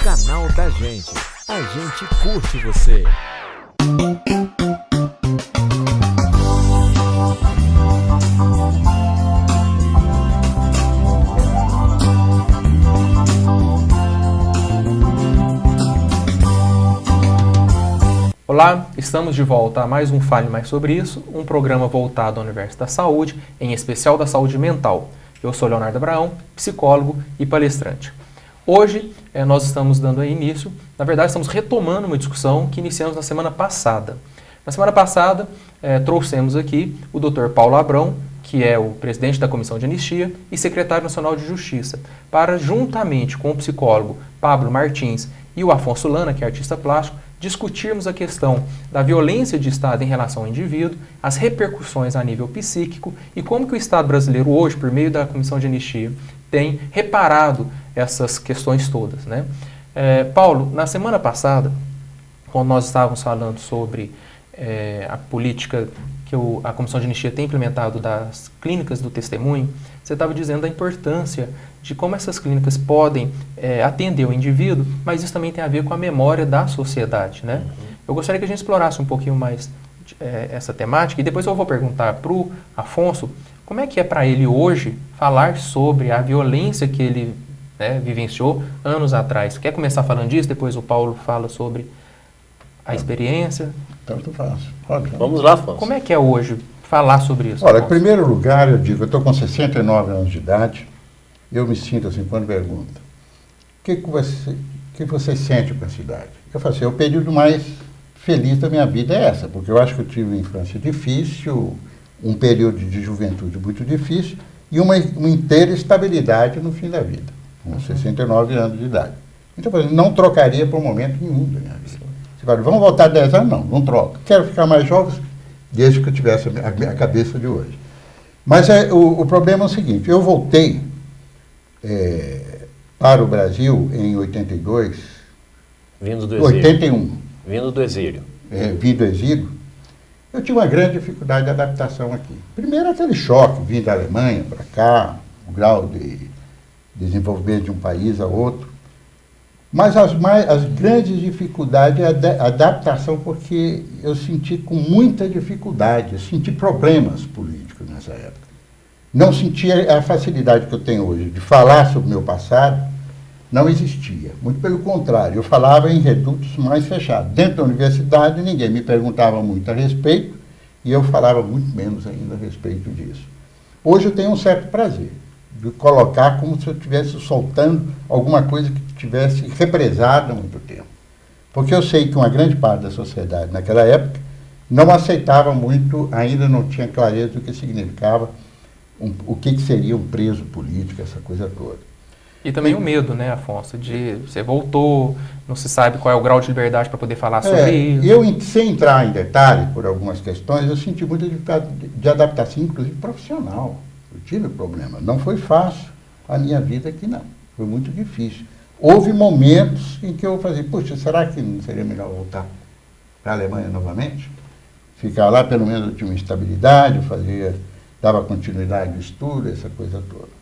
canal da gente. A gente curte você. Olá, estamos de volta a mais um Fale Mais Sobre Isso, um programa voltado ao universo da saúde, em especial da saúde mental. Eu sou Leonardo Abraão, psicólogo e palestrante. Hoje nós estamos dando início, na verdade estamos retomando uma discussão que iniciamos na semana passada. Na semana passada trouxemos aqui o Dr. Paulo Abrão, que é o presidente da Comissão de Anistia e secretário nacional de Justiça, para, juntamente com o psicólogo Pablo Martins e o Afonso Lana, que é artista plástico, discutirmos a questão da violência de Estado em relação ao indivíduo, as repercussões a nível psíquico e como que o Estado brasileiro hoje, por meio da Comissão de Anistia, tem reparado essas questões todas, né? Paulo, na semana passada, quando nós estávamos falando sobre a política que a Comissão de Anistia tem implementado das clínicas do testemunho, você estava dizendo da importância de como essas clínicas podem atender o indivíduo, mas isso também tem a ver com a memória da sociedade, né? Eu gostaria que a gente explorasse um pouquinho mais essa temática e depois eu vou perguntar para o Afonso como é que é para ele hoje falar sobre a violência que ele vivenciou anos atrás. Quer começar falando disso? Depois o Paulo fala sobre a experiência. Tanto faz. Pode. Vamos lá, Afonso. Como é que é hoje falar sobre isso? Olha, em Afonso? primeiro lugar, eu digo, eu estou com 69 anos de idade, e eu me sinto assim, quando pergunta, o que você sente com essa idade? Eu falo assim, o período mais feliz da minha vida é essa, porque eu acho que eu tive uma infância difícil, um período de juventude muito difícil, e uma inteira estabilidade no fim da vida, com 69 anos de idade. Então, eu não trocaria por momento nenhum da minha vida. Você fala, vamos voltar 10 anos? Não troco. Quero ficar mais jovem, desde que eu tivesse a cabeça de hoje. Mas o problema é o seguinte, eu voltei para o Brasil em 82, Vindo do exílio. 81. Vindo do exílio. Vim do exílio, eu tive uma grande dificuldade de adaptação aqui. Primeiro aquele choque, vim da Alemanha para cá, o grau de desenvolvimento de um país a outro. Mas as grandes dificuldades é a adaptação, porque eu senti com muita dificuldade, eu senti problemas políticos nessa época. Não sentia a facilidade que eu tenho hoje de falar sobre o meu passado, não existia. Muito pelo contrário, eu falava em redutos mais fechados. Dentro da universidade, ninguém me perguntava muito a respeito, e eu falava muito menos ainda a respeito disso. Hoje eu tenho um certo prazer de colocar como se eu estivesse soltando alguma coisa que tivesse represado há muito tempo. Porque eu sei que uma grande parte da sociedade naquela época não aceitava muito, ainda não tinha clareza do que significava, o que seria um preso político, essa coisa toda. E também o medo, né, Afonso, de você voltou, não se sabe qual é o grau de liberdade para poder falar sobre isso. Sem entrar em detalhe por algumas questões, eu senti muita dificuldade de adaptação, inclusive profissional. Eu tive problema. Não foi fácil a minha vida aqui, não. Foi muito difícil. Houve momentos em que eu falei, puxa, será que não seria melhor voltar para a Alemanha novamente? Ficar lá, pelo menos eu tinha uma estabilidade, dava continuidade ao estudo, essa coisa toda.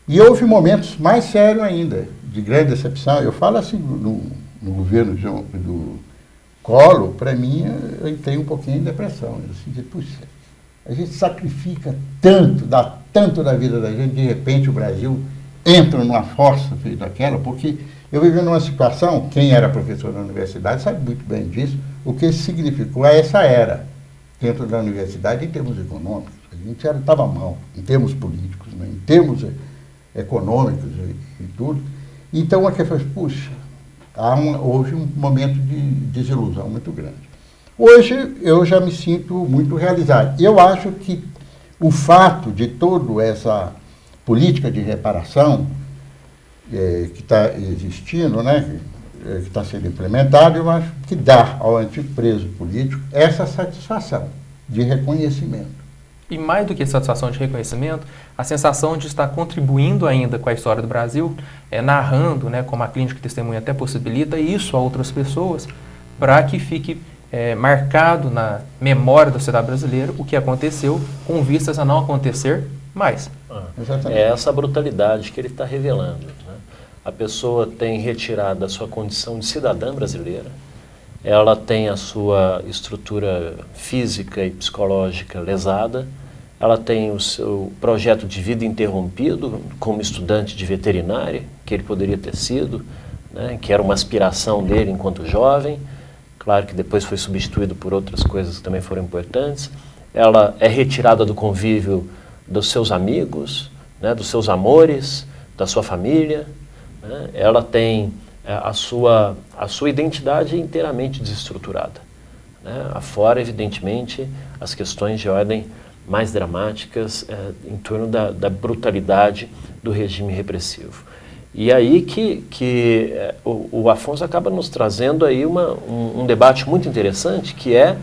E houve momentos mais sérios ainda, de grande decepção. Eu falo assim, no governo do Collor, para mim, eu entrei um pouquinho em depressão. Eu senti, puxa, a gente sacrifica tanto, dá tanto da vida da gente, de repente o Brasil entra numa força feita daquela, porque eu vivi numa situação, quem era professor na universidade sabe muito bem disso, o que significou essa era dentro da universidade em termos econômicos. A gente estava mal, em termos políticos, né, em termos econômicos e tudo. Então, aqui eu falei, puxa, houve um momento de desilusão muito grande. Hoje, eu já me sinto muito realizado. Eu acho que o fato de toda essa política de reparação que está existindo, né, que está sendo implementada, eu acho que dá ao antigo preso político essa satisfação de reconhecimento. E mais do que satisfação de reconhecimento, a sensação de estar contribuindo ainda com a história do Brasil, narrando, né, como a clínica de testemunha até possibilita, isso a outras pessoas, para que fique marcado na memória da sociedade brasileira o que aconteceu, com vistas a não acontecer mais. É essa brutalidade que ele está revelando, né? a pessoa tem retirado a sua condição de cidadã brasileira, ela tem a sua estrutura física e psicológica lesada, ela tem o seu projeto de vida interrompido como estudante de veterinária, que ele poderia ter sido, né, que era uma aspiração dele enquanto jovem, claro que depois foi substituído por outras coisas que também foram importantes. Ela é retirada do convívio dos seus amigos, né, dos seus amores, da sua família, né? Ela tem a sua identidade inteiramente desestruturada, né? Afora, evidentemente, as questões de ordem mais dramáticas em torno da brutalidade do regime repressivo. E aí que o Afonso acaba nos trazendo aí um debate muito interessante, que é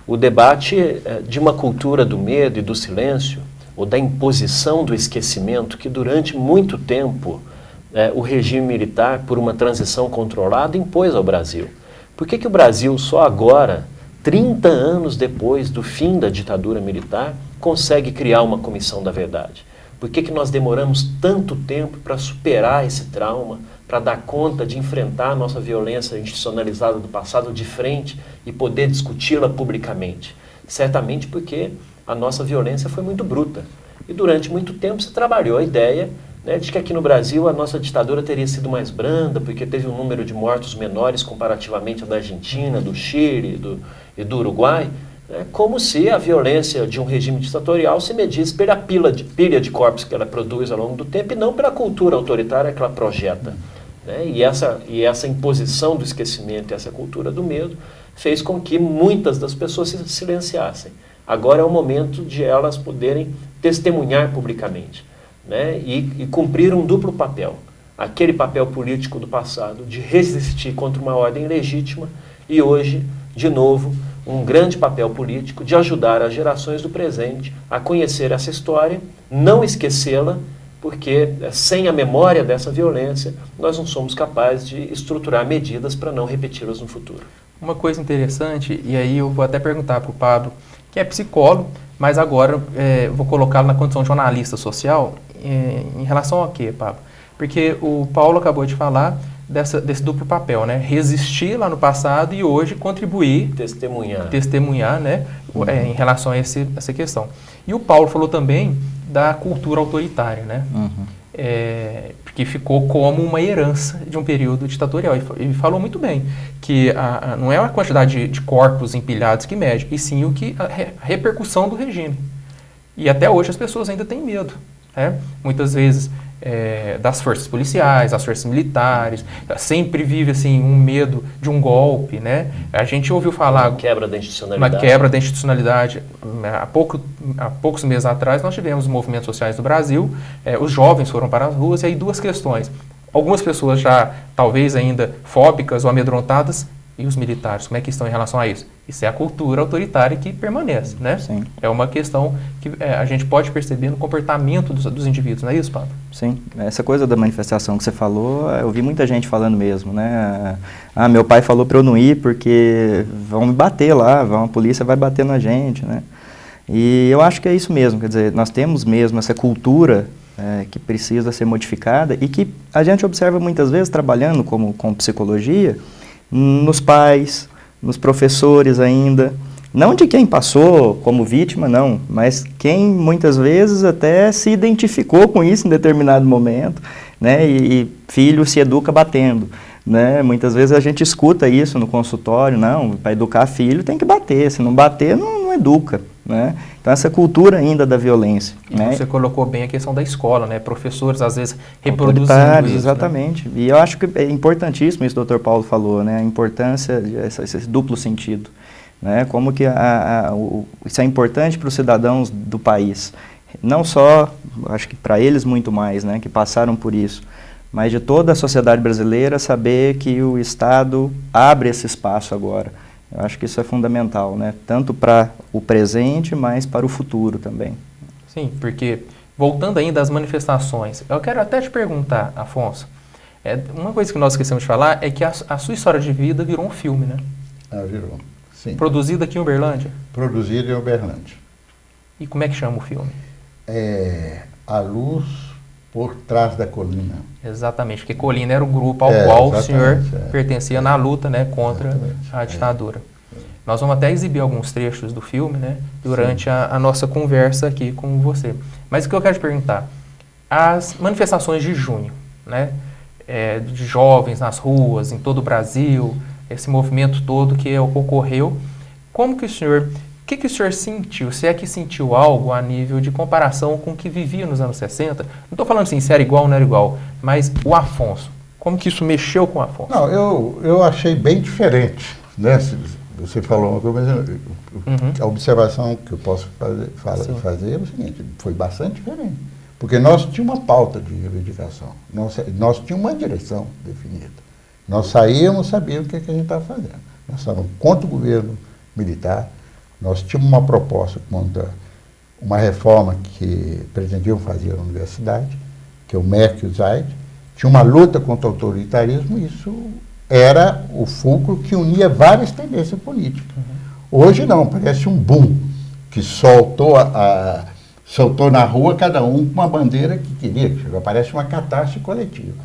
o debate de uma cultura do medo e do silêncio, ou da imposição do esquecimento, que durante muito tempo o regime militar, por uma transição controlada, impôs ao Brasil. Por que o Brasil, só agora, 30 anos depois do fim da ditadura militar, consegue criar uma comissão da verdade? Por que nós demoramos tanto tempo para superar esse trauma, para dar conta de enfrentar a nossa violência institucionalizada do passado de frente e poder discuti-la publicamente? Certamente porque a nossa violência foi muito bruta. E durante muito tempo se trabalhou a ideia, né, de que aqui no Brasil a nossa ditadura teria sido mais branda, porque teve um número de mortos menores comparativamente à da Argentina, do Chile e do Uruguai, né, como se a violência de um regime ditatorial se medisse pela pilha de corpos que ela produz ao longo do tempo e não pela cultura autoritária que ela projeta. Né? E essa imposição do esquecimento, essa cultura do medo, fez com que muitas das pessoas se silenciassem. Agora é o momento de elas poderem testemunhar publicamente, né? E cumprir um duplo papel. Aquele papel político do passado de resistir contra uma ordem legítima e hoje, de novo, um grande papel político de ajudar as gerações do presente a conhecer essa história, não esquecê-la, porque sem a memória dessa violência, nós não somos capazes de estruturar medidas para não repeti-las no futuro. Uma coisa interessante, e aí eu vou até perguntar para o Pablo, que é psicólogo, mas agora vou colocá-lo na condição de jornalista social, em relação ao quê, Pablo? Porque o Paulo acabou de falar desse duplo papel, né? Resistir lá no passado e hoje contribuir, testemunhar, né? Em relação a essa questão. E o Paulo falou também da cultura autoritária, né? Que ficou como uma herança de um período ditatorial. Ele falou muito bem que não é a quantidade de corpos empilhados que mede, e sim a repercussão do regime. E até hoje as pessoas ainda têm medo, né? Muitas vezes das forças policiais, das forças militares, sempre vive assim um medo de um golpe, né? A gente ouviu falar uma quebra da institucionalidade. Uma quebra da institucionalidade. Há poucos meses atrás nós tivemos movimentos sociais no Brasil, os jovens foram para as ruas, e aí duas questões. Algumas pessoas já talvez ainda fóbicas ou amedrontadas, e os militares, como é que estão em relação a isso? Isso é a cultura autoritária que permanece, né? Sim. É uma questão que a gente pode perceber no comportamento dos indivíduos, não é isso, Pablo? Sim, essa coisa da manifestação que você falou, eu vi muita gente falando mesmo, né? Meu pai falou para eu não ir porque vão me bater lá, a polícia vai bater na gente, né? E eu acho que é isso mesmo, quer dizer, nós temos mesmo essa cultura que precisa ser modificada e que a gente observa muitas vezes trabalhando com psicologia, nos pais, nos professores ainda, não de quem passou como vítima, não, mas quem muitas vezes até se identificou com isso em determinado momento, né, e filho se educa batendo, né, muitas vezes a gente escuta isso no consultório, não, para educar filho tem que bater, se não bater não educa, né, então essa cultura ainda da violência. E né? você colocou bem a questão da escola, né, professores às vezes reproduzindo isso. Exatamente, né? E eu acho que é importantíssimo isso que o Dr. Paulo falou, né, a importância desse duplo sentido, né, como que isso é importante para os cidadãos do país, não só, acho que para eles muito mais, né, que passaram por isso, mas de toda a sociedade brasileira saber que o Estado abre esse espaço agora. Eu acho que isso é fundamental, né? Tanto para o presente, mas para o futuro também. Sim, porque, voltando ainda às manifestações, eu quero até te perguntar, Afonso, uma coisa que nós esquecemos de falar é que a sua história de vida virou um filme, né? Virou, sim. Produzido aqui em Uberlândia? Produzido em Uberlândia. E como é que chama o filme? A Luz por trás da colina. Exatamente, porque Colina era o grupo ao É, qual o senhor exatamente, pertencia na luta, né, contra Exatamente, a ditadura. Nós vamos até exibir alguns trechos do filme, né, durante a nossa conversa aqui com você. Mas o que eu quero te perguntar, as manifestações de junho, né, de jovens nas ruas, em todo o Brasil, esse movimento todo que ocorreu, como que o senhor... O que o senhor sentiu? Se é que sentiu algo a nível de comparação com o que vivia nos anos 60? Não estou falando assim, se era igual ou não era igual, mas o Afonso. Como que isso mexeu com o Afonso? Não, eu achei bem diferente, né? Você falou uma coisa, mas a observação que eu posso fazer é o seguinte, foi bastante diferente. Porque nós tínhamos uma pauta de reivindicação, nós tínhamos uma direção definida. Nós saíamos, sabíamos o que a gente estava fazendo. Nós estávamos contra o governo militar. Nós tínhamos uma proposta contra uma reforma que pretendiam fazer na universidade, que é o MEC e o ZAID. Tinha uma luta contra o autoritarismo, e isso era o fulcro que unia várias tendências políticas. Hoje não, parece um boom, que soltou na rua cada um com uma bandeira que queria, que parece uma catástrofe coletiva.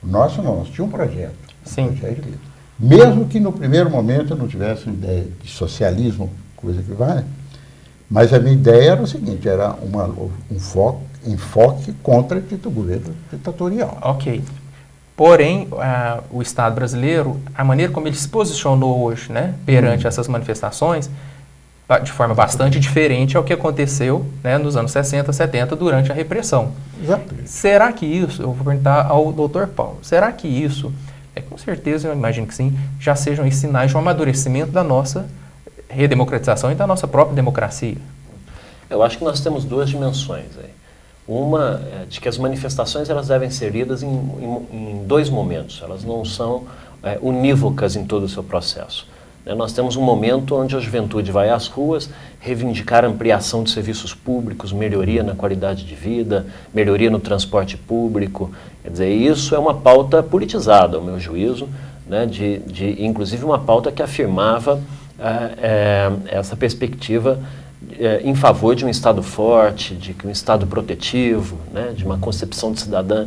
O nosso não, nós tínhamos um projeto. Sim. Projeto de vida. Mesmo que no primeiro momento eu não tivesse uma ideia de socialismo, coisa que vai, mas a minha ideia era o seguinte, era um enfoque contra o governo ditatorial. Ok. Porém, o Estado brasileiro, a maneira como ele se posicionou hoje, né, perante essas manifestações, de forma bastante diferente ao que aconteceu, né, nos anos 60, 70, durante a repressão. Exato. Será que isso, eu vou perguntar ao Dr. Paulo, será que isso, com certeza, eu imagino que sim, já sejam esses sinais de um amadurecimento da nossa redemocratização e da nossa própria democracia? Eu acho que nós temos duas dimensões aí. Uma é de que as manifestações elas devem ser lidas em dois momentos, elas não são unívocas em todo o seu processo. Nós temos um momento onde a juventude vai às ruas reivindicar ampliação de serviços públicos, melhoria na qualidade de vida, melhoria no transporte público. Quer dizer, isso é uma pauta politizada, ao meu juízo, né, inclusive uma pauta que afirmava essa perspectiva em favor de um Estado forte, de um Estado protetivo, né, de uma concepção de cidadã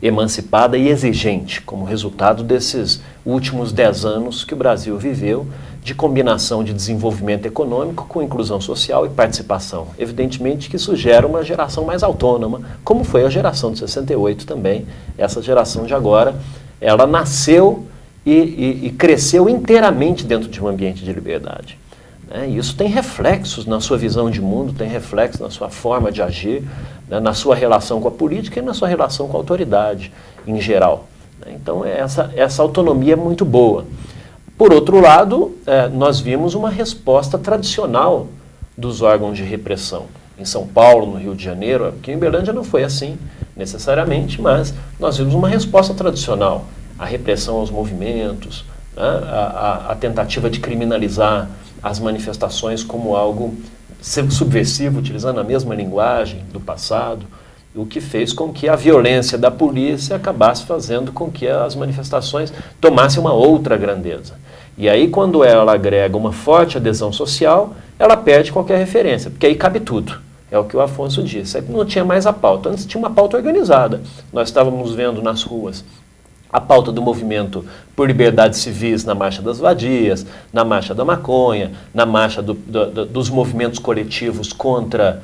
emancipada e exigente, como resultado desses últimos 10 anos que o Brasil viveu de combinação de desenvolvimento econômico com inclusão social e participação. Evidentemente que isso gera uma geração mais autônoma, como foi a geração de 68 também. Essa geração de agora, ela nasceu e cresceu inteiramente dentro de um ambiente de liberdade. E isso tem reflexos na sua visão de mundo, tem reflexos na sua forma de agir, né, na sua relação com a política e na sua relação com a autoridade em geral. Então essa autonomia é muito boa. Por outro lado, nós vimos uma resposta tradicional dos órgãos de repressão. Em São Paulo, no Rio de Janeiro, aqui em Uberlândia não foi assim necessariamente, mas nós vimos uma resposta tradicional. A repressão aos movimentos, né, a tentativa de criminalizar as manifestações como algo subversivo, utilizando a mesma linguagem do passado, o que fez com que a violência da polícia acabasse fazendo com que as manifestações tomassem uma outra grandeza. E aí, quando ela agrega uma forte adesão social, ela perde qualquer referência, porque aí cabe tudo. É o que o Afonso disse. Aí não tinha mais a pauta. Antes tinha uma pauta organizada. Nós estávamos vendo nas ruas a pauta do movimento por liberdades civis na Marcha das Vadias, na Marcha da Maconha, na marcha dos movimentos coletivos contra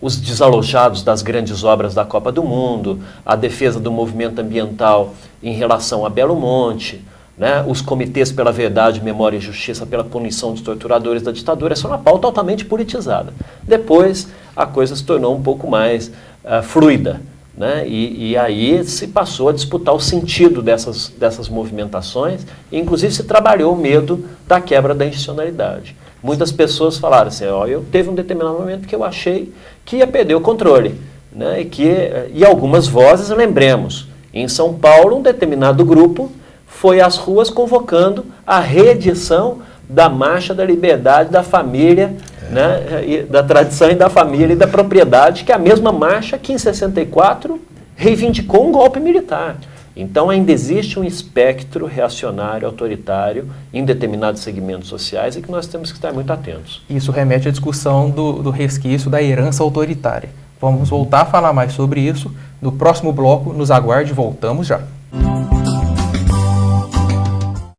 os desalojados das grandes obras da Copa do Mundo, a defesa do movimento ambiental em relação a Belo Monte, né, os comitês pela verdade, memória e justiça pela punição dos torturadores da ditadura. Essa é uma pauta altamente politizada. Depois a coisa se tornou um pouco mais fluida. Né? E aí se passou a disputar o sentido dessas movimentações, e inclusive se trabalhou o medo da quebra da institucionalidade. Muitas pessoas falaram assim, eu teve um determinado momento que eu achei que ia perder o controle, né? E algumas vozes, lembremos, em São Paulo um determinado grupo foi às ruas convocando a reedição da Marcha da Liberdade da Família, né, da tradição e da família e da propriedade, que é a mesma marcha que em 64 reivindicou um golpe militar. Então ainda existe um espectro reacionário, autoritário, em determinados segmentos sociais, e que nós temos que estar muito atentos. Isso remete à discussão do resquício da herança autoritária. Vamos voltar a falar mais sobre isso no próximo bloco. Nos aguarde, voltamos já.